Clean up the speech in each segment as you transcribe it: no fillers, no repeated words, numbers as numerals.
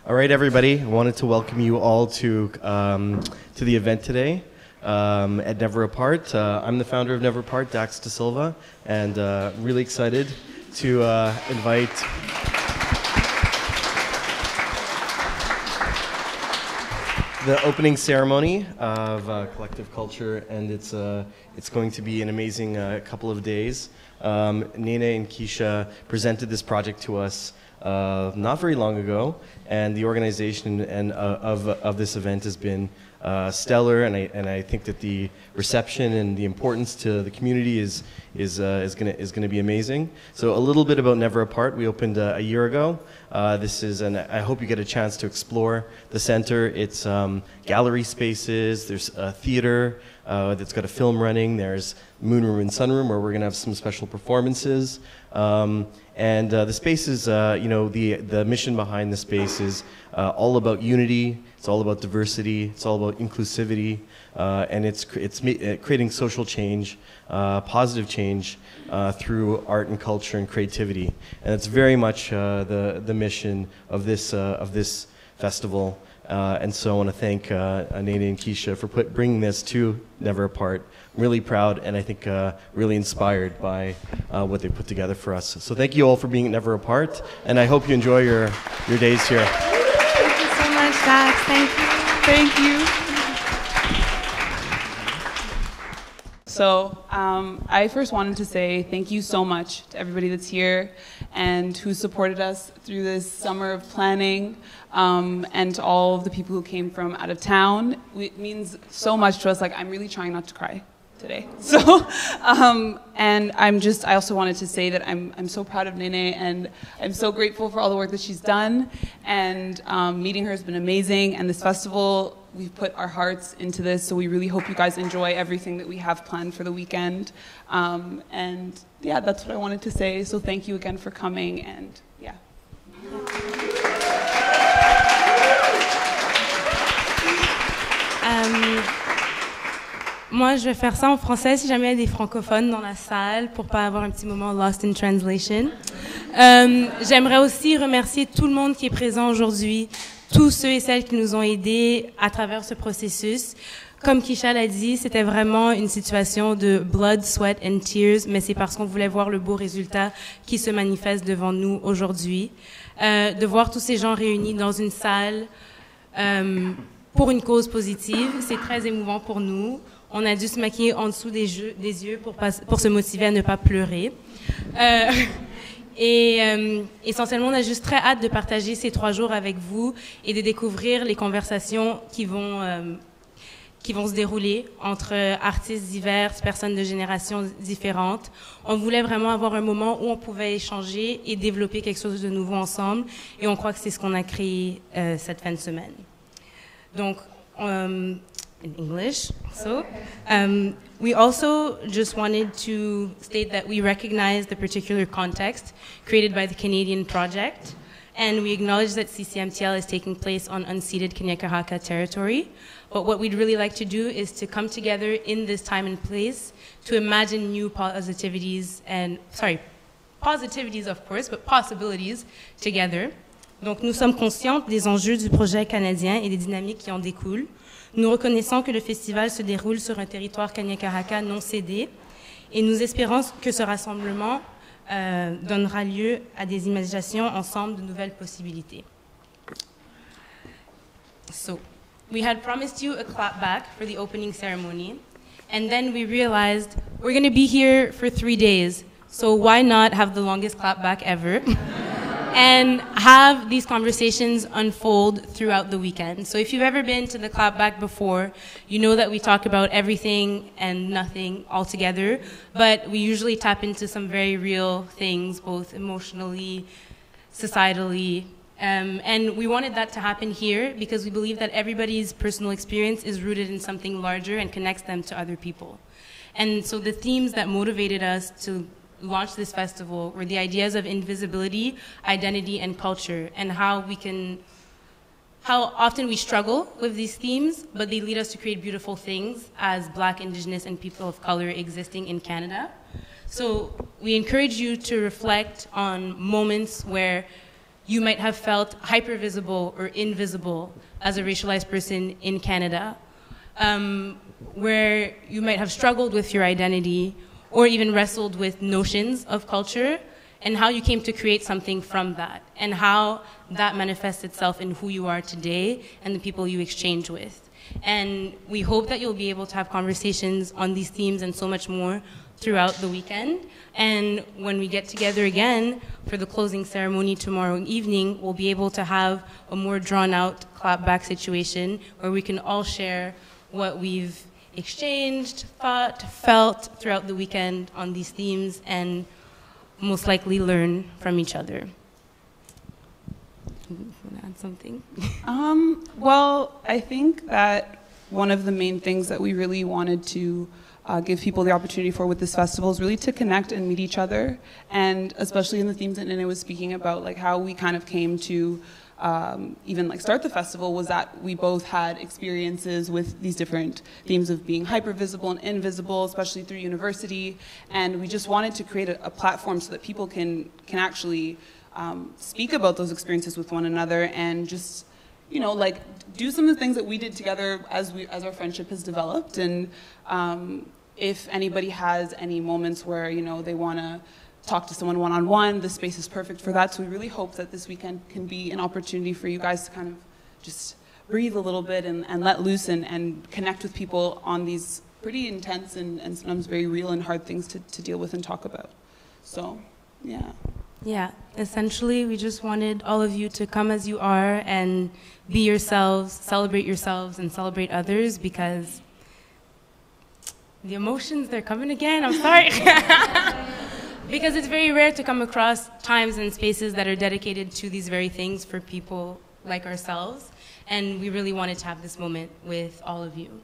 All right, everybody. I wanted to welcome you all to the event today at Never Apart. I'm the founder of Never Apart, Dax De Silva, and really excited to invite the opening ceremony of Collective Culture, and it's going to be an amazing couple of days. Nene and Keisha presented this project to us not very long ago, and the organization of this event has been stellar, and I think that the reception and the importance to the community is going to be amazing. So a little bit about Never Apart. We opened a year ago. And I hope you get a chance to explore the center. It's gallery spaces. There's a theater that's got a film running. There's Moon Room and Sunroom where we're going to have some special performances. The space is, the mission behind the space is all about unity. It's all about diversity. It's all about inclusivity, and it's creating social change, positive change through art and culture and creativity. And it's very much the mission of this festival. And so I want to thank Nene and Keisha for bringing this to Never Apart. I'm really proud, and I think really inspired by what they put together for us. So thank you all for being at Never Apart, and I hope you enjoy your days here. Thank you so much, Dax. Thank you. Thank you. So I first wanted to say thank you so much to everybody that's here and who supported us through this summer of planning, and to all of the people who came from out of town. It means so much to us. Like, I'm really trying not to cry today. So, and I also wanted to say that I'm so proud of Nene, and I'm so grateful for all the work that she's done, and meeting her has been amazing, and this festival, we've put our hearts into this, so we really hope you guys enjoy everything that we have planned for the weekend. And yeah, that's what I wanted to say, so thank you again for coming, and yeah. Moi, je vais faire ça en français si jamais il y a des francophones dans la salle pour pas avoir un petit moment lost in translation. J'aimerais aussi remercier tout le monde qui est présent aujourd'hui, tous ceux et celles qui nous ont aidés à travers ce processus. Comme Keisha l'a dit, c'était vraiment une situation de blood, sweat and tears, mais c'est parce qu'on voulait voir le beau résultat qui se manifeste devant nous aujourd'hui. De voir tous ces gens réunis dans une salle pour une cause positive, c'est très émouvant pour nous. On a dû se maquiller en dessous des yeux pour se motiver à ne pas pleurer. Essentiellement, on a juste très hâte de partager ces 3 jours avec vous et de découvrir les conversations qui vont se dérouler entre artistes divers, personnes de générations différentes. On voulait vraiment avoir un moment où on pouvait échanger et développer quelque chose de nouveau ensemble, et on croit que c'est ce qu'on a créé cette fin de semaine. Donc, in English. So, we also just wanted to state that we recognize the particular context created by the Canadian project, and we acknowledge that CCMTL is taking place on unceded Kanien'kehá:ka territory. But what we'd really like to do is to come together in this time and place to imagine new positivities, of course, but possibilities together. Donc, nous sommes conscients des enjeux du projet canadien et des dynamiques qui en découlent. Nous reconnaissons que le festival se déroule sur un territoire Kanien'kehá:ka non cédé, et nous espérons que ce rassemblement donnera lieu à des imaginations ensemble de nouvelles possibilités. So, we had promised you a clapback for the opening ceremony, and then we realized we're going to be here for 3 days, so why not have the longest clapback ever? And have these conversations unfold throughout the weekend. So if you've ever been to the Clapback before, you know that we talk about everything and nothing altogether, but we usually tap into some very real things, both emotionally, societally, and we wanted that to happen here because we believe that everybody's personal experience is rooted in something larger and connects them to other people. And so the themes that motivated us to launch this festival were the ideas of invisibility, identity, and culture, and how often we struggle with these themes, but they lead us to create beautiful things as Black, Indigenous, and people of color existing in Canada. So we encourage you to reflect on moments where you might have felt hypervisible or invisible as a racialized person in Canada, where you might have struggled with your identity or even wrestled with notions of culture, and how you came to create something from that, and how that manifests itself in who you are today and the people you exchange with. And we hope that you'll be able to have conversations on these themes and so much more throughout the weekend. And when we get together again for the closing ceremony tomorrow evening, we'll be able to have a more drawn out clapback situation where we can all share what we've exchanged, thought, felt throughout the weekend on these themes, and most likely learn from each other. Want to add something? Well, I think that one of the main things that we really wanted to give people the opportunity for with this festival is really to connect and meet each other, and especially in the themes that Nene was speaking about, like how we kind of came to even like start the festival, was that we both had experiences with these different themes of being hypervisible and invisible, especially through university, and we just wanted to create a platform so that people can actually speak about those experiences with one another, and just, you know, like do some of the things that we did together as our friendship has developed. And if anybody has any moments where, you know, they want to talk to someone one-on-one, the space is perfect for that. So we really hope that this weekend can be an opportunity for you guys to kind of just breathe a little bit and let loose and connect with people on these pretty intense and sometimes very real and hard things to deal with and talk about. So, yeah. Yeah, essentially we just wanted all of you to come as you are and be yourselves, and celebrate others, because the emotions, they're coming again, I'm sorry. Because it's very rare to come across times and spaces that are dedicated to these very things for people like ourselves, and we really wanted to have this moment with all of you.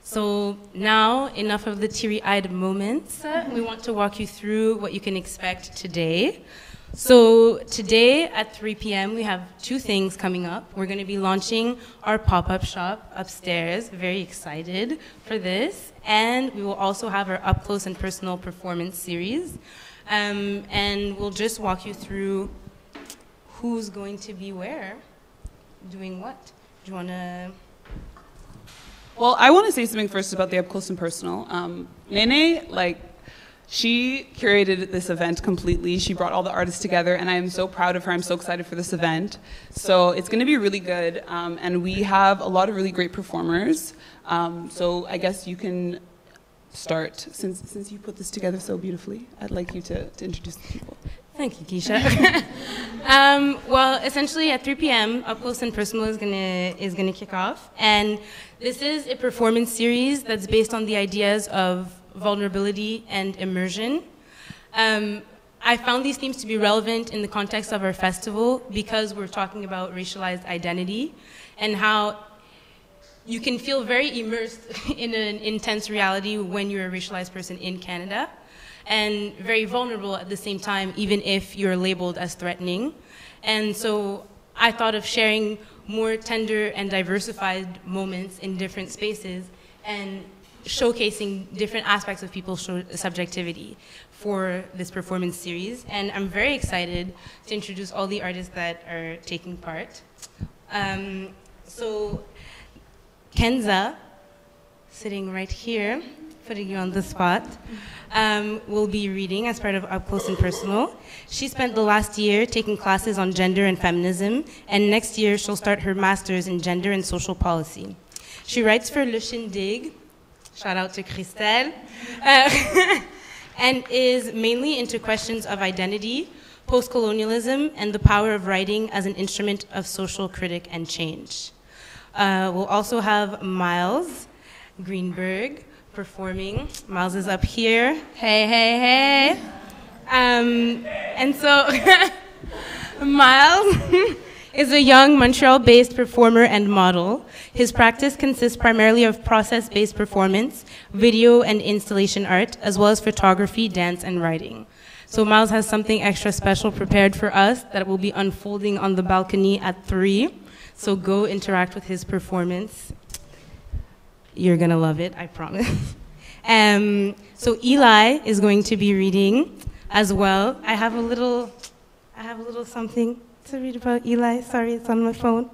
So now, enough of the teary-eyed moments. We want to walk you through what you can expect today. So today at 3 p.m. we have two things coming up. We're going to be launching our pop-up shop upstairs. Very excited for this. And we will also have our up-close and personal performance series. And we'll just walk you through who's going to be where, doing what. Do you want to... Well, I want to say something first about the up close and personal. Nene, like, she curated this event completely. She brought all the artists together, and I am so proud of her. I'm so excited for this event. So it's going to be really good, and we have a lot of really great performers. So I guess you can start, since you put this together so beautifully. I'd like you to introduce the people. Thank you, Keisha. Well, essentially at 3 p.m., Up Close and Personal is gonna kick off, and this is a performance series that's based on the ideas of vulnerability and immersion. I found these themes to be relevant in the context of our festival because we're talking about racialized identity and how you can feel very immersed in an intense reality when you're a racialized person in Canada, and very vulnerable at the same time, even if you're labeled as threatening. And so I thought of sharing more tender and diversified moments in different spaces and showcasing different aspects of people's subjectivity for this performance series. And I'm very excited to introduce all the artists that are taking part. So Kenza, sitting right here, putting you on the spot, will be reading as part of Up Close and Personal. She spent the last year taking classes on gender and feminism, and next year she'll start her master's in gender and social policy. She writes for Le Shindig, shout out to Christelle, and is mainly into questions of identity, post-colonialism, and the power of writing as an instrument of social critic and change. We'll also have Miles Greenberg performing. Miles is up here. Hey, hey, hey. And so Miles is a young Montreal-based performer and model. His practice consists primarily of process-based performance, video and installation art, as well as photography, dance, and writing. So Miles has something extra special prepared for us that will be unfolding on the balcony at 3. So go interact with his performance. You're gonna love it, I promise. So Eli is going to be reading as well. I have a little something to read about Eli. Sorry, it's on my phone.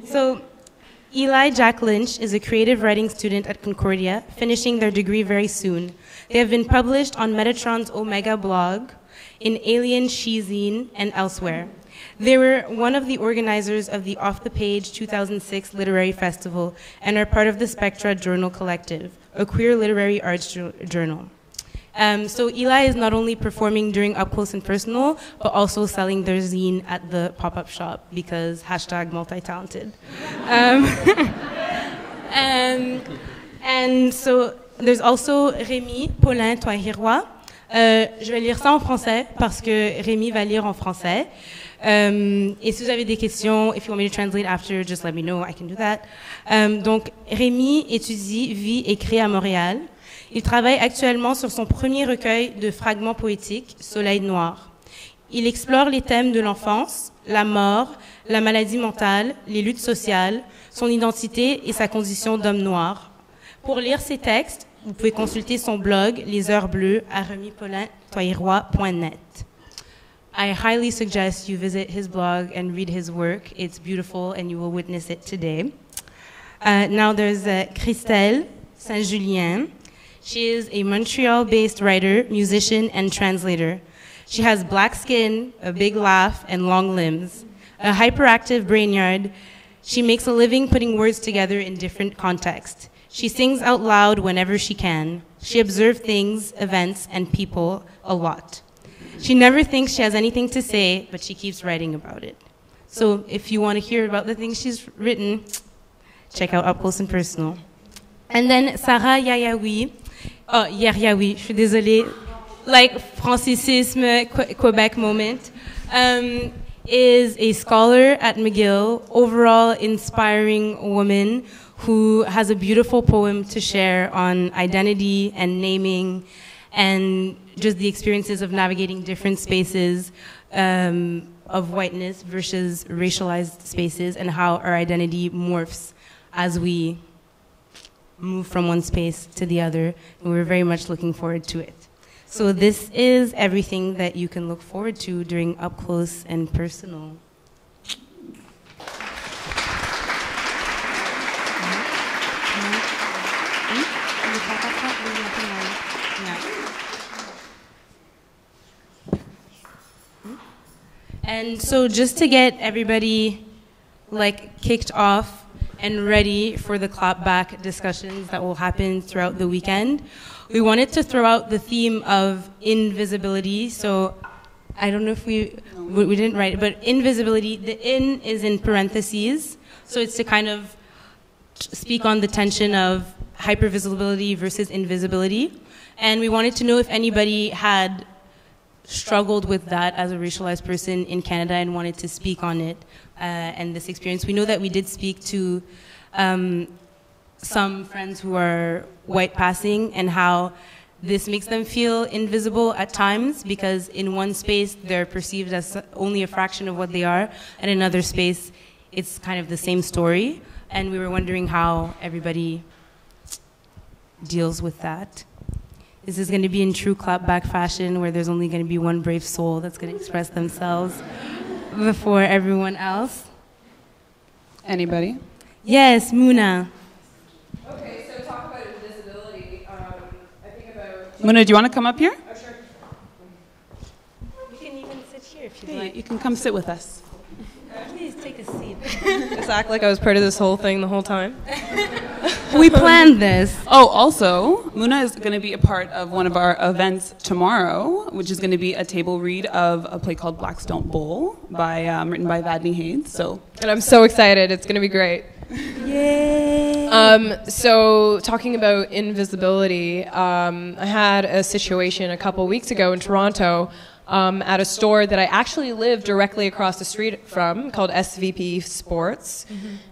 So, Eli Jack Lynch is a creative writing student at Concordia, finishing their degree very soon. They have been published on Metatron's Omega blog, in Alien Shizine, and elsewhere. They were one of the organizers of the Off the Page 2006 Literary Festival and are part of the Spectra Journal Collective, a queer literary arts journal. So Eli is not only performing during Up Close and Personal, but also selling their zine at the pop-up shop because hashtag multi-talented. And so there's also Rémi Paulin Toihirois. Je vais lire ça en français parce que Rémi va lire en français. Et si vous avez des questions, if you want me to translate after, just let me know, I can do that. Donc, Rémi étudie, vit et crée à Montréal. Il travaille actuellement sur son premier recueil de fragments poétiques, Soleil noir. Il explore les thèmes de l'enfance, la mort, la maladie mentale, les luttes sociales, son identité et sa condition d'homme noir. Pour lire ses textes, vous pouvez consulter son blog, Les Heures Bleues, à remipaulintoihirois.net. I highly suggest you visit his blog and read his work. It's beautiful and you will witness it today. Now there's Christelle Saint-Julien. She is a Montreal-based writer, musician, and translator. She has black skin, a big laugh, and long limbs. A hyperactive brainyard, she makes a living putting words together in different contexts. She sings out loud whenever she can. She observes things, events, and people a lot. She never thinks she has anything to say, but she keeps writing about it. So if you want to hear about the things she's written, check out Up Close and Personal. And then Sarah Yayaoui, Yeryaoui, je suis désolée, like francicisme, Quebec moment, is a scholar at McGill, overall inspiring woman who has a beautiful poem to share on identity and naming and just the experiences of navigating different spaces of whiteness versus racialized spaces and how our identity morphs as we move from one space to the other. And we're very much looking forward to it. So this is everything that you can look forward to during Up Close and Personal. And so just to get everybody like kicked off and ready for the clapback discussions that will happen throughout the weekend, we wanted to throw out the theme of invisibility. So I don't know if we didn't write it, but invisibility, the in is in parentheses. So it's to kind of speak on the tension of hypervisibility versus invisibility. And we wanted to know if anybody had struggled with that as a racialized person in Canada and wanted to speak on it and this experience. We know that we did speak to some friends who are white passing and how this makes them feel invisible at times because in one space they're perceived as only a fraction of what they are, and in another space it's kind of the same story. And we were wondering how everybody deals with that. This is going to be in true clapback fashion where there's only going to be one brave soul that's going to express themselves before everyone else. Anybody? Yes, Muna. Okay, so talk about invisibility. I think about... Muna, do you want to come up here? Oh, sure. You can even sit here if you'd Hey, like. you can come sit with us. Please take a seat. Just act like I was part of this whole thing the whole time. We planned this. Oh, also, Muna is going to be a part of one of our events tomorrow, which is going to be a table read of a play called Blacks Don't Bowl, written by Vadney Hayes. So, And I'm so excited. It's going to be great. Yay! So talking about invisibility, I had a situation a couple weeks ago in Toronto at a store that I actually live directly across the street from called SVP Sports.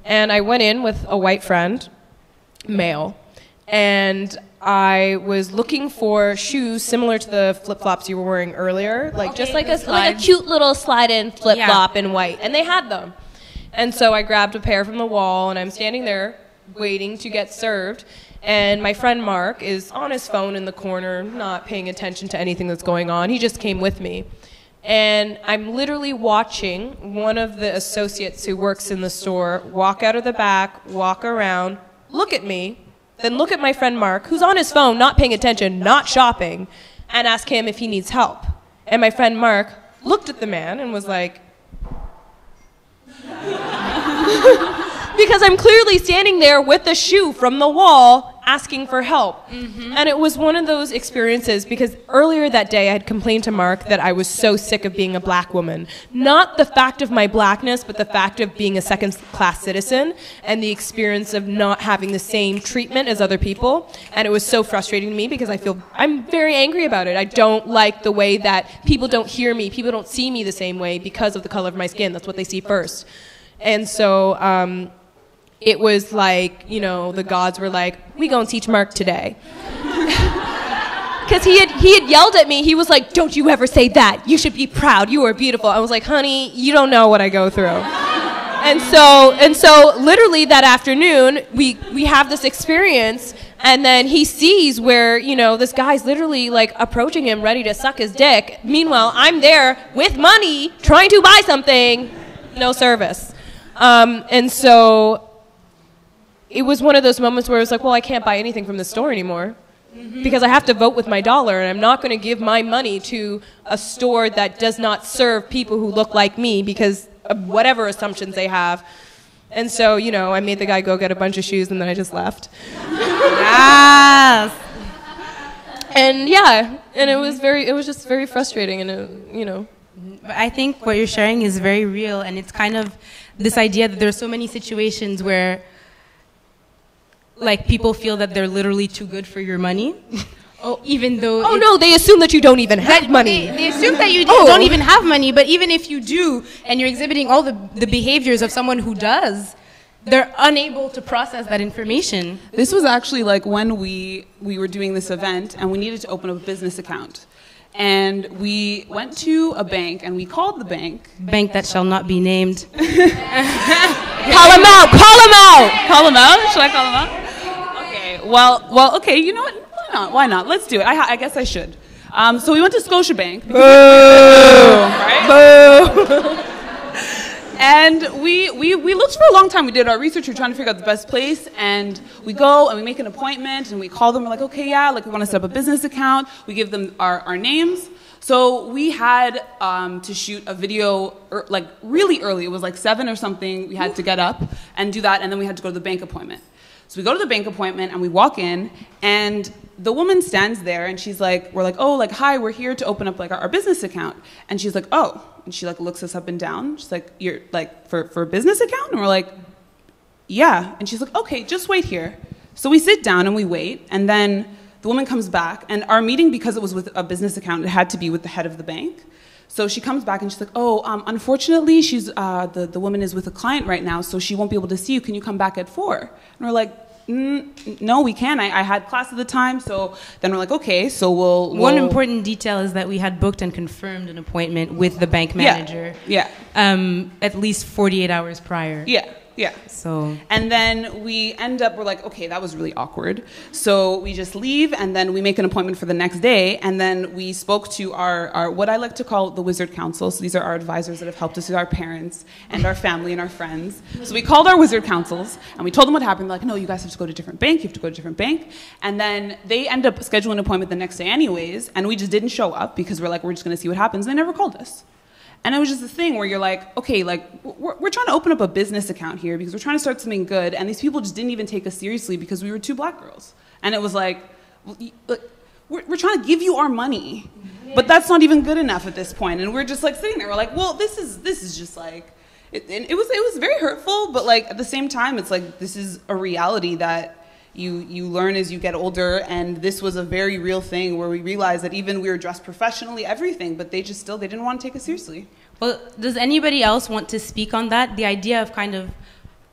And I went in with a white friend, male, and I was looking for shoes similar to the flip-flops you were wearing earlier, like just like a cute little slide-in flip-flop in white, and they had them. And so I grabbed a pair from the wall, and I'm standing there waiting to get served, and my friend Mark is on his phone in the corner, not paying attention to anything that's going on. He just came with me. And I'm literally watching one of the associates who works in the store walk out of the back, walk around, look at me, then look at my friend Mark, who's on his phone, not paying attention, not shopping, and ask him if he needs help. And my friend Mark looked at the man and was like, because I'm clearly standing there with the shoe from the wall asking for help. And it was one of those experiences because earlier that day I had complained to Mark that I was so sick of being a black woman. Not the fact of my blackness, but the fact of being a second-class citizen and the experience of not having the same treatment as other people. And it was so frustrating to me because I'm very angry about it. I don't like the way that people don't hear me, people don't see me the same way because of the color of my skin. That's what they see first. And so it was like, you know, the gods were like, we gonna teach Mark today. Because he had yelled at me. He was like, don't you ever say that. You should be proud. You are beautiful. I was like, honey, you don't know what I go through. And so literally that afternoon, we have this experience, and then he sees where, you know, this guy's literally like approaching him ready to suck his dick. Meanwhile, I'm there with money trying to buy something, no service. And so it was one of those moments where it was like, well, I can't buy anything from the store anymore because I have to vote with my dollar, and I'm not going to give my money to a store that does not serve people who look like me because of whatever assumptions they have. And so, you know, I made the guy go get a bunch of shoes, and then I just left. Yes. And yeah, and it was just very frustrating, and it, you know. I think what you're sharing is very real, and it's kind of this idea that there's so many situations where like people feel that they're literally too good for your money. Even though... Oh no, they assume that you don't even have money. They assume that you don't even have money, but even if you do, and you're exhibiting all the behaviors of someone who does, they're unable to process that information. This was actually like when we were doing this event and we needed to open up a business account. And we went to a bank and we called the bank. Bank that shall not be named. Call him out! Call him out! Call him out? Should I call him out? Okay, well, okay, you know what? Why not? Let's do it. I guess I should. So we went to Scotiabank. Boo! Right? Boo! And we looked for a long time. We did our research. We were trying to figure out the best place. And we go and we make an appointment and we call them. We're like, okay, yeah, like we want to set up a business account. We give them our names. So we had to shoot a video like really early. It was like 7 or something. We had to get up and do that. And then we had to go to the bank appointment. So we go to the bank appointment and we walk in and the woman stands there and she's like, we're like, oh, like, hi, we're here to open up like our business account. And she's like, oh, and she like looks us up and down. She's like, you're like for a business account? And we're like, yeah. And she's like, okay, just wait here. So we sit down and we wait. And then the woman comes back and our meeting, because it was with a business account, it had to be with the head of the bank. So she comes back and she's like, oh, unfortunately, she's the woman is with a client right now, so she won't be able to see you. Can you come back at 4? And we're like, no, we can't. I had class at the time. So then we're like, okay, so we'll... One important detail is that we had booked and confirmed an appointment with the bank manager. Yeah. At least 48 hours prior. Yeah. Yeah. So. And then we end up, we're like, okay, that was really awkward. So we just leave and then we make an appointment for the next day. And then we spoke to our what I like to call the Wizard Council. So these are our advisors that have helped us with our parents and our family and our friends. So we called our Wizard Councils and we told them what happened. They're like, no, you guys have to go to a different bank. You have to go to a different bank. And then they end up scheduling an appointment the next day anyways. And we just didn't show up because we're like, we're just going to see what happens. They never called us. And it was just this thing where you're like, okay, like, we're trying to open up a business account here because we're trying to start something good, and these people just didn't even take us seriously because we were 2 black girls. And it was like, we're trying to give you our money, but that's not even good enough at this point. And we're just like sitting there, we're like, well, this is just like, it was very hurtful, but like at the same time, it's like, this is a reality that you learn as you get older, and this was a very real thing where we realized that even we were dressed professionally, everything, but they didn't want to take us seriously. Well, does anybody else want to speak on that? The idea of kind of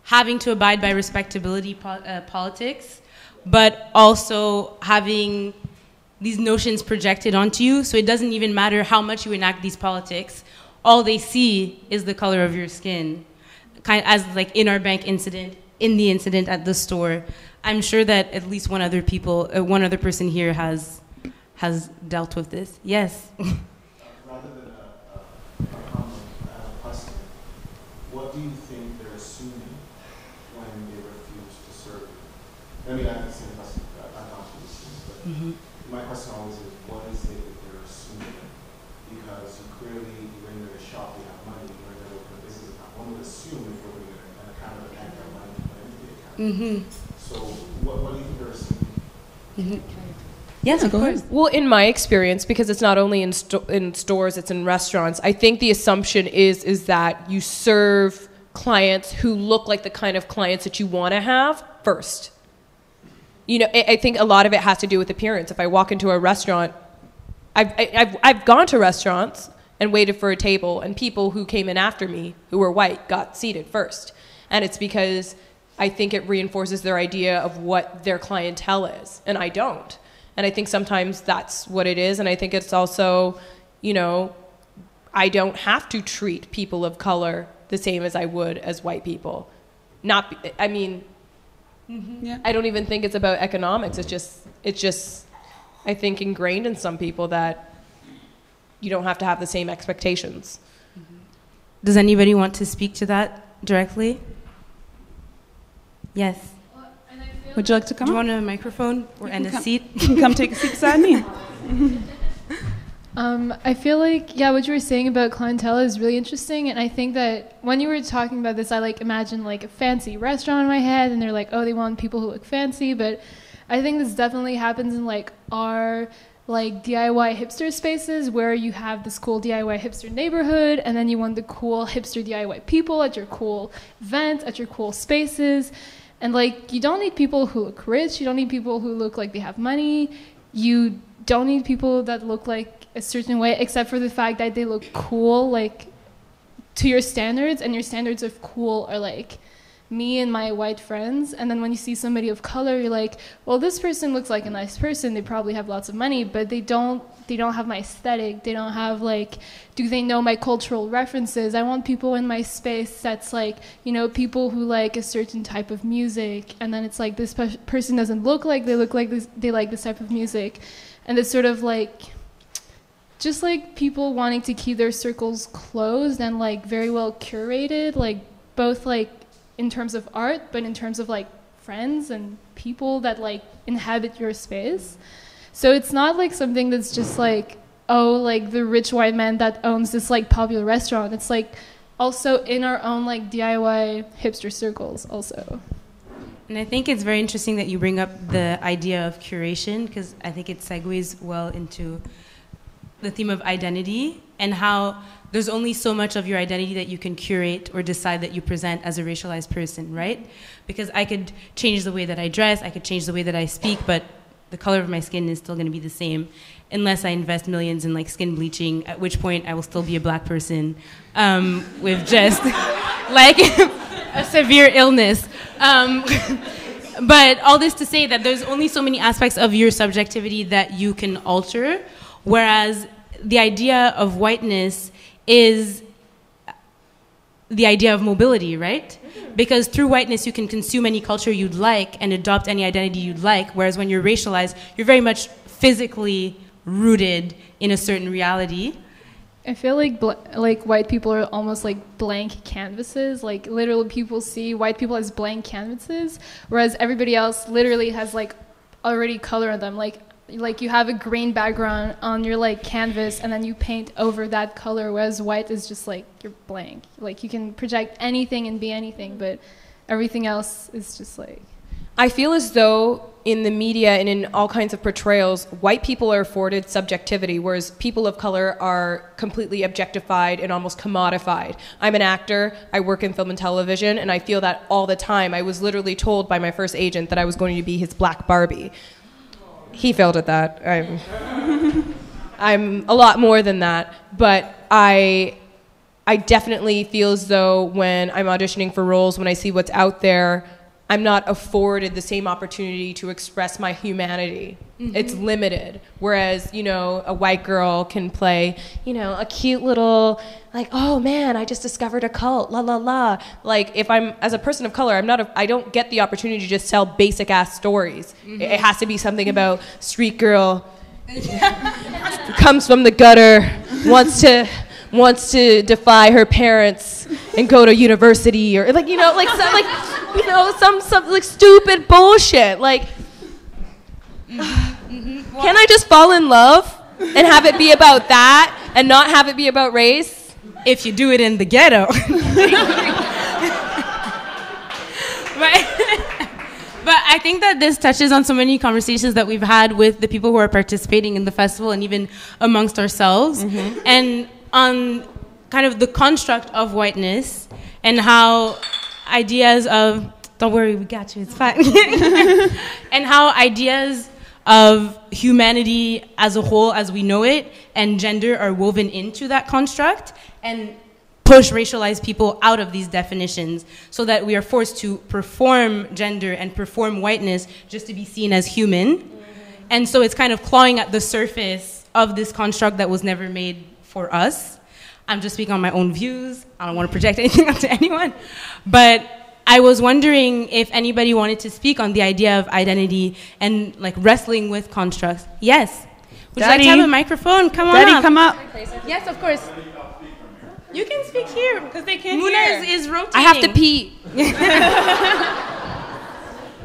having to abide by respectability politics, but also having these notions projected onto you, so it doesn't even matter how much you enact these politics. All they see is the color of your skin, kind of as like in our bank incident, in the incident at the store. I'm sure that at least one other person here has dealt with this. Yes. Rather than a what do you think they're assuming when they refuse to serve you? I mean, I have the same question. I've gone through these things, but my question always is, what is it that they're assuming? Because you clearly, when you're in a shop, you have money, you're going to open a business account. One would assume if you're opening an account of a bank, you have money to put into the account. So what do you think they're assuming? Yes, of course. Well, in my experience, because it's not only in stores, it's in restaurants, I think the assumption is that you serve clients who look like the kind of clients that you want to have first. You know, I think a lot of it has to do with appearance. If I walk into a restaurant, I've gone to restaurants and waited for a table, and people who came in after me, who were white, got seated first. And it's because I think it reinforces their idea of what their clientele is, and I don't. And I think sometimes that's what it is. And I think it's also, you know, I don't have to treat people of color the same as I would as white people. I mean, I don't even think it's about economics. It's just, I think, ingrained in some people that you don't have to have the same expectations. Does anybody want to speak to that directly? Yes. Would you like to come? Do you want a microphone and a seat? You can come take a seat beside me. I feel like, yeah, what you were saying about clientele is really interesting, and I think that when you were talking about this, I like imagined like a fancy restaurant in my head, and they're like, oh, they want people who look fancy, but I think this definitely happens in like our like DIY hipster spaces where you have this cool DIY hipster neighborhood, and then you want the cool hipster DIY people at your cool events, at your cool spaces. And like, you don't need people who look rich, you don't need people who look like they have money, you don't need people that look like a certain way, except for the fact that they look cool, like, to your standards, and your standards of cool are like me and my white friends. And then when you see somebody of color, you're like, well, this person looks like a nice person, they probably have lots of money, but they don't have my aesthetic, they don't have like, do they know my cultural references? I want people in my space that's like, you know, people who like a certain type of music, and then it's like this person doesn't look like they look like this, they like this type of music. And it's sort of like, just like people wanting to keep their circles closed and like very well curated, like both like in terms of art, but in terms of like friends and people that like inhabit your space. So it's not like something that's just like, oh, like the rich white man that owns this like popular restaurant. It's like also in our own like DIY hipster circles also. And I think it's very interesting that you bring up the idea of curation, because I think it segues well into the theme of identity and how there's only so much of your identity that you can curate or decide that you present as a racialized person, right? Because I could change the way that I dress, I could change the way that I speak, but the color of my skin is still going to be the same unless I invest millions in like skin bleaching, at which point I will still be a black person with just like a severe illness. But all this to say that there's only so many aspects of your subjectivity that you can alter, whereas the idea of whiteness is the idea of mobility, right? Because through whiteness you can consume any culture you'd like and adopt any identity you'd like, whereas when you're racialized, you're very much physically rooted in a certain reality. I feel like white people are almost like blank canvases. Like literally people see white people as blank canvases, whereas everybody else literally has like already color on them. Like you have a green background on your like canvas and then you paint over that color, whereas white is just like you're blank. Like you can project anything and be anything, but everything else is just like... I feel as though in the media and in all kinds of portrayals, white people are afforded subjectivity, whereas people of color are completely objectified and almost commodified. I'm an actor, I work in film and television, and I feel that all the time. I was literally told by my first agent that I was going to be his black Barbie. He failed at that. I'm a lot more than that, but I definitely feel as though when I'm auditioning for roles, when I see what's out there, I'm not afforded the same opportunity to express my humanity. Mm-hmm. It's limited. Whereas, you know, a white girl can play, you know, a cute little, like, oh man, I just discovered a cult, la la la. Like, if I'm, as a person of color, I don't get the opportunity to just tell basic ass stories. Mm-hmm. It has to be something about street girl, comes from the gutter, wants wants to defy her parents and go to university, or like, you know, like some, like, you know, some like stupid bullshit. Like, can I just fall in love and have it be about that and not have it be about race? If you do it in the ghetto. But I think that this touches on so many conversations that we've had with the people who are participating in the festival and even amongst ourselves, and on kind of the construct of whiteness and how ideas of, don't worry, we got you, it's fine, and how ideas of humanity as a whole, as we know it, and gender are woven into that construct and push racialized people out of these definitions so that we are forced to perform gender and perform whiteness just to be seen as human. And so it's kind of clawing at the surface of this construct that was never made for us. I'm just speaking on my own views. I don't want to project anything onto anyone. But I was wondering if anybody wanted to speak on the idea of identity and like wrestling with constructs. Yes. Would Daddy. you like to have a microphone? Come on Daddy, up. come up. Yes, of course. You can speak here because they can't hear. Muna is rotating. I have to pee.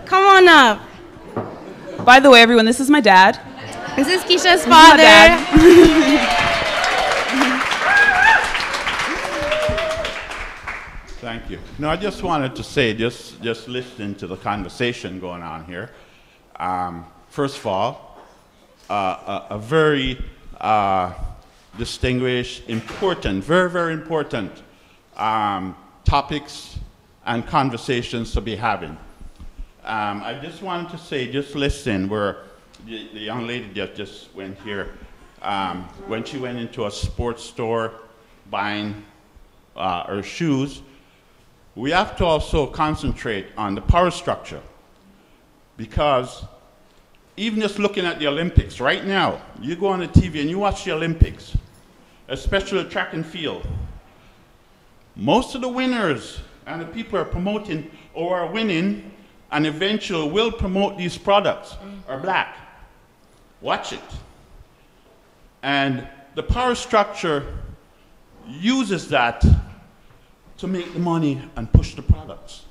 Come on up. By the way, everyone, this is my dad. This is Keisha's This is my father. dad. Thank you. No, I just wanted to say, just listening to the conversation going on here. First of all, a very distinguished, important, very, very important topics and conversations to be having. I just wanted to say, just listen, where the young lady just went here, when she went into a sports store buying her shoes, we have to also concentrate on the power structure, because even just looking at the Olympics right now, you go on the TV and you watch the Olympics, especially track and field. Most of the winners and the people who are promoting or are winning and eventually will promote these products are black. Watch it. And the power structure uses that to make the money and push the products.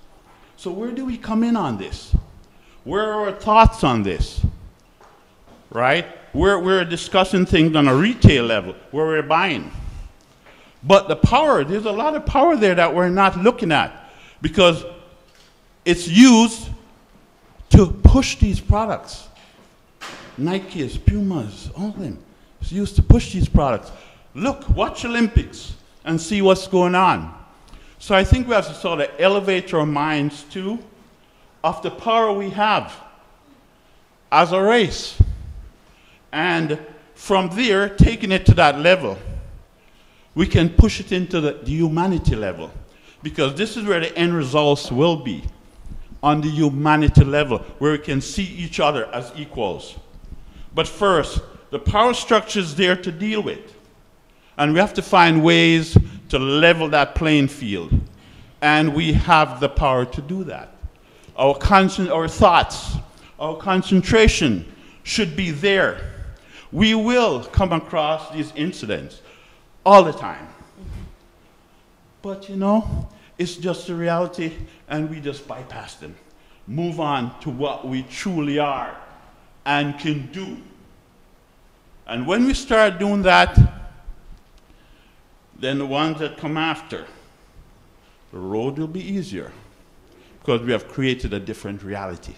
So where do we come in on this? Where are our thoughts on this? Right? We're discussing things on a retail level, where we're buying. But the power, there's a lot of power there that we're not looking at, because it's used to push these products. Nikes, Pumas, all of them. It's used to push these products. Look, watch Olympics and see what's going on. So I think we have to sort of elevate our minds too of the power we have as a race. And from there, taking it to that level, we can push it into the humanity level, because this is where the end results will be, on the humanity level, where we can see each other as equals. But first, the power structure is there to deal with, and we have to find ways to level that playing field, and we have the power to do that. Our thoughts, our concentration should be there. We will come across these incidents all the time. But you know, it's just a reality, and we just bypass them. Move on to what we truly are and can do. And when we start doing that, then the ones that come after, the road will be easier, because we have created a different reality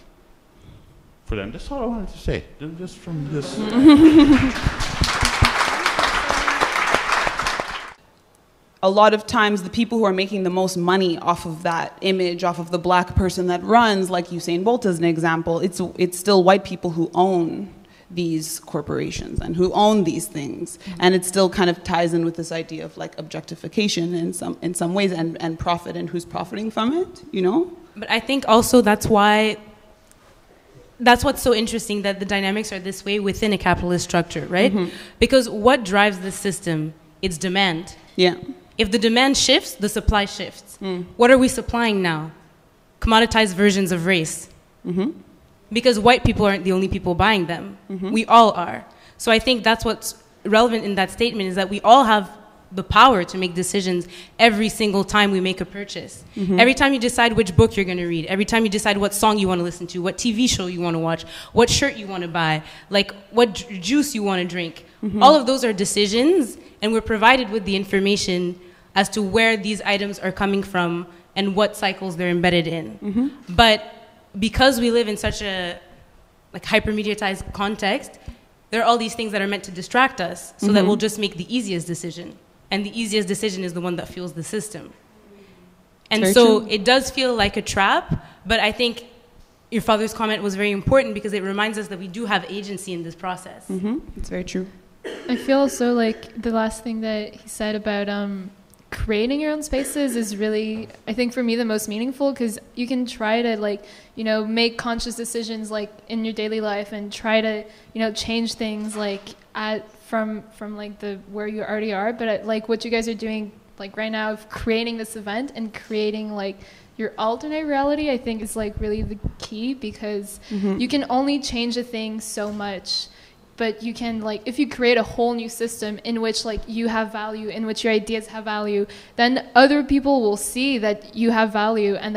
for them. That's all I wanted to say, just from this. A lot of times the people who are making the most money off of that image, off of the black person that runs, like Usain Bolt as an example, it's still white people who own these corporations and who own these things. And it still kind of ties in with this idea of like objectification in some ways, and profit, and who's profiting from it, you know? But I think also that's what's so interesting, that the dynamics are this way within a capitalist structure, right? Mm-hmm. Because what drives the system? It's demand. Yeah. If the demand shifts, the supply shifts. What are we supplying now? Commoditized versions of race. Mm-hmm. Because white people aren't the only people buying them. Mm-hmm. We all are. So I think that's what's relevant in that statement, is that we all have the power to make decisions every single time we make a purchase. Every time you decide which book you're going to read, every time you decide what song you want to listen to, what TV show you want to watch, what shirt you want to buy, like what juice you want to drink. All of those are decisions, and we're provided with the information as to where these items are coming from and what cycles they're embedded in. But because we live in such a like hyper-mediatized context, there are all these things that are meant to distract us so that we'll just make the easiest decision. And the easiest decision is the one that fuels the system. And so it does feel like a trap, but I think your father's comment was very important because it reminds us that we do have agency in this process. It's very true. I feel also like the last thing that he said about creating your own spaces is really, I think for me, the most meaningful, because you can try to like, you know, make conscious decisions like in your daily life and try to, you know, change things like from like the where you already are, but like what you guys are doing like right now of creating this event and creating like your alternate reality, I think is like really the key, because you can only change a thing so much. But you can, like, if you create a whole new system in which, like, you have value, in which your ideas have value, then other people will see that you have value, and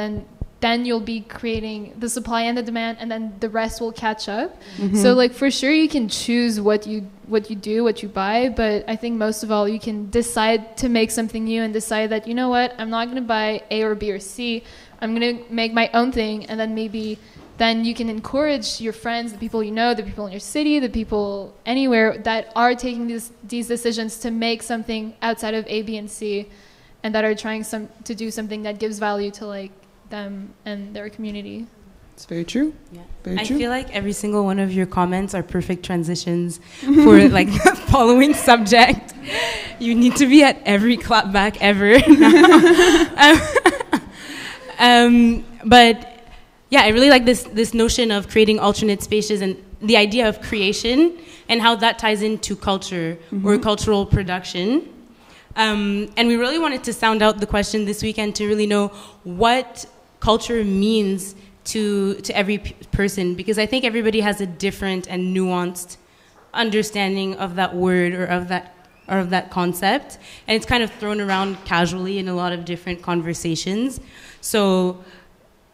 then you'll be creating the supply and the demand, and then the rest will catch up. So, like, for sure you can choose what you do, what you buy, but I think most of all you can decide to make something new and decide that, you know what, I'm not going to buy A or B or C. I'm going to make my own thing, and then maybe... then you can encourage your friends, the people you know, the people in your city, the people anywhere that are taking these decisions to make something outside of A, B, and C, and that are trying to do something that gives value to like them and their community. It's very true. Yeah. Very true. I feel like every single one of your comments are perfect transitions for like the following subject. You need to be at every clapback ever. But yeah, I really like this notion of creating alternate spaces and the idea of creation and how that ties into culture or cultural production. And we really wanted to sound out the question this weekend to really know what culture means to every person, because I think everybody has a different and nuanced understanding of that word or of that concept, and it's kind of thrown around casually in a lot of different conversations. So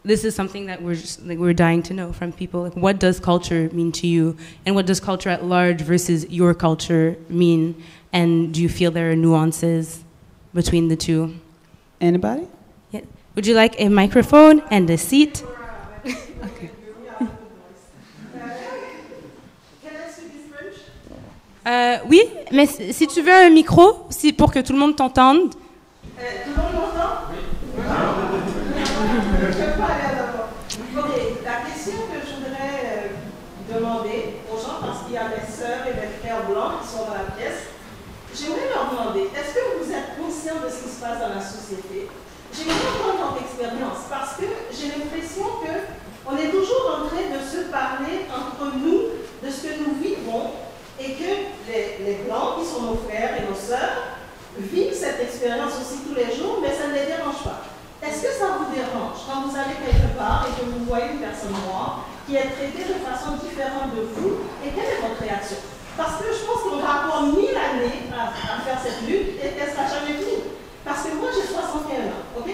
this is something that we're dying to know from people. Like, what does culture mean to you? And what does culture at large versus your culture mean? And do you feel there are nuances between the two? Anybody? Yeah. Would you like a microphone and a seat? Okay. Oui, mais si tu veux un micro, pour que tout le monde t'entende. Tout le monde m'entend? Je ne peux pas aller d'abord. Ok, la question que je voudrais demander aux gens, parce qu'il y a des sœurs et des frères blancs qui sont dans la pièce, j'aimerais leur demander, est-ce que vous êtes conscients de ce qui se passe dans la société? J'aimerais entendre votre expérience, parce que j'ai l'impression qu'on est toujours en train de se parler entre nous de ce que nous vivons, et que les blancs, qui sont nos frères et nos sœurs, vivent cette expérience aussi tous les jours, mais ça ne les dérange pas. Est-ce que ça vous dérange quand vous allez quelque part et que vous voyez une personne noire qui est traitée de façon différente de vous, et quelle est votre réaction? Parce que je pense qu'on va avoir 1000 années à faire cette lutte, et qu'elle ne sera jamais finie. Parce que moi j'ai 61 ans, ok?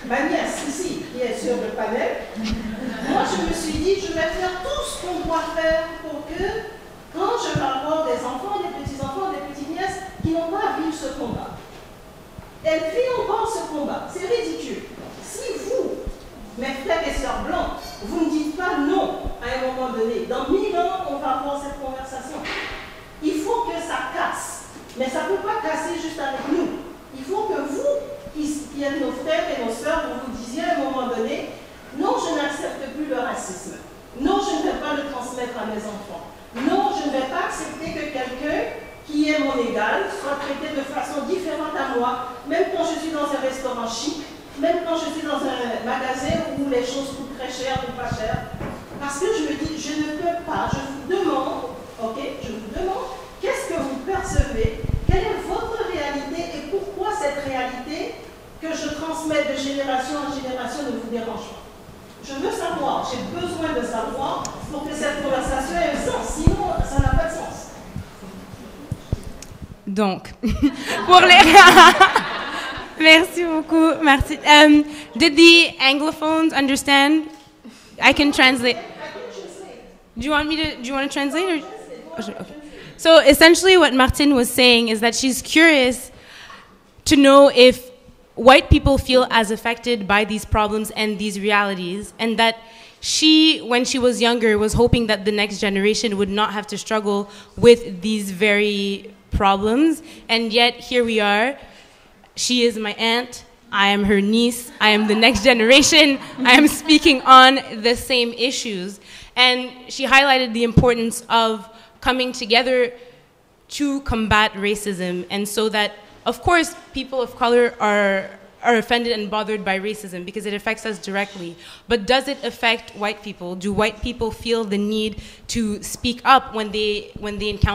Ma nièce ici, qui est sur le panel, moi je me suis dit, je vais faire tout ce qu'on doit faire pour que, quand je vais avoir des enfants, des petits-enfants, des petites-nièces qui n'ont pas à vivre ce combat. Elles vivent encore ce combat. C'est ridicule. Si vous, mes frères et sœurs blancs, vous ne dites pas non à un moment donné, dans 1000 ans, on va avoir cette conversation. Il faut que ça casse. Mais ça ne peut pas casser juste avec nous. Il faut que vous, qui êtes nos frères et nos sœurs, vous disiez à un moment donné, non, je n'accepte plus le racisme. Non, je ne vais pas le transmettre à mes enfants. Non, je ne vais pas accepter que quelqu'un qui est mon égal soit traité de façon différente à moi, même quand je suis dans un restaurant chic, même quand je suis dans un magasin où les choses coûtent très cher ou pas cher. Parce que je me dis, je ne peux pas, je vous demande, ok, je vous demande, qu'est-ce que vous percevez? Quelle est votre réalité et pourquoi cette réalité que je transmets de génération en génération ne vous dérange pas? Je veux savoir, j'ai besoin de savoir pour que cette conversation ait un sens, sinon ça n'a pas de sens. Donc, pour les... Merci beaucoup. Merci. Did the Anglophones understand? I can translate. Do you want to translate? Or? Okay. So essentially what Martine was saying is that she's curious to know if white people feel as affected by these problems and these realities, and that she, when she was younger, was hoping that the next generation would not have to struggle with these very problems. And yet here we are. She is my aunt. I am her niece. I am the next generation. I am speaking on the same issues. And she highlighted the importance of coming together to combat racism. And so that, of course, people of color are offended and bothered by racism because it affects us directly. But does it affect white people? Do white people feel the need to speak up when they encounter